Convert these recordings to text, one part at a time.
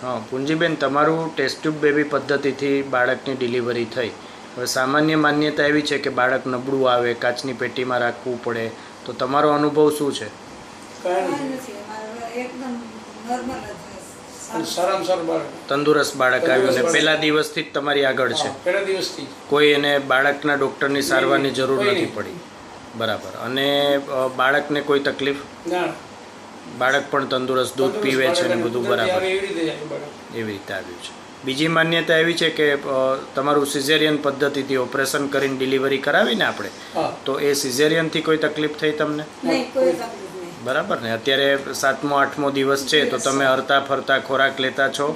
હા પુંજીબેન, તમારું test tube baby પદ્ધતિથી બાળકની ડિલિવરી થઈ. હવે સામાન્ય માન્યતા એવી છે કે બાળક નબળું આવે, કાચની પેટીમાં રાખવું પડે, તો તમારો અનુભવ શું છે? તંદુરસ્ત બાળક આવ્યું ને પહેલા દિવસથી જ તમારી આગળ છે? પહેલા દિવસથી કોઈ એને બાળકના ડૉક્ટરની સારવારની જરૂર નથી પડી? બરાબર. અને બાળકને કોઈ તકલીફ? બાળક પણ તંદુરસ્ત, દૂધ પીવે છે ને બધું બરાબર? એવી રીતે આવ્યું છે. બીજી માન્યતા એવી છે કે તમારું સિઝેરિયન પદ્ધતિથી ઓપરેશન કરીને ડિલિવરી કરાવીને આપણે, તો એ સિઝેરિયનથી કોઈ તકલીફ થઈ તમને? બરાબર ને? અત્યારે 7મો 8મો દિવસ છે, તો તમે હરતા ફરતા ખોરાક લેતા છો?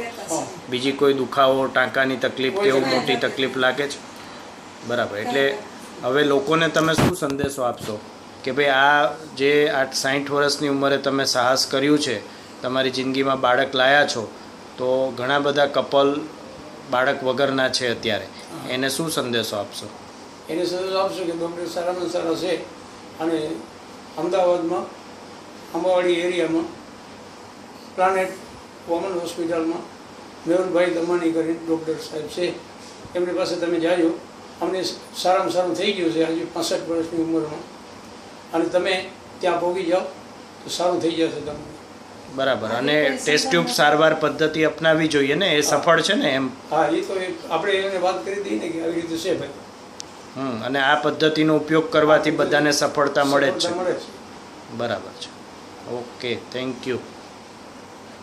બીજી કોઈ દુખાવો, ટાંકાની તકલીફ કે એવું મોટી તકલીફ લાગે છે? બરાબર. એટલે હવે લોકોને તમે શું સંદેશો આપશો કે ભાઈ આ જે 60 વર્ષની ઉંમરે તમે સાહસ કર્યું છે, તમારી જિંદગીમાં બાળક લાયા છો, તો ઘણા બધા કપલ બાળક વગરના છે અત્યારે, એને શું સંદેશો આપશો? એને સંદેશો આપશો કે ડૉક્ટર સારામાં સારા છે, અને અમદાવાદમાં અંબાવાડી એરિયામાં પ્લાનેટ કોમન હોસ્પિટલમાં મેહુલભાઈ દમાણી કરીને ડૉક્ટર સાહેબ છે, એમની પાસે તમે જાજો. અમને સારામાં સારું થઈ ગયું છે હજુ 65 વર્ષની ઉંમરમાં, અને તમે ત્યાં પહોંચી જાઓ તો સારું થઈ જશે તમને. બરાબર. અને ટેસ્ટ ટ્યુબ સારવાર પદ્ધતિ અપનાવવી જોઈએ ને, એ સફળ છે ને એમ? હા, એ તો આપણે એને વાત કરી દઈએ ને કે આવી રીતે છે ભાઈ. અને આ પદ્ધતિનો ઉપયોગ કરવાથી બધાને સફળતા મળે જ છે. મળે છે. બરાબર છે. Okay, thank you.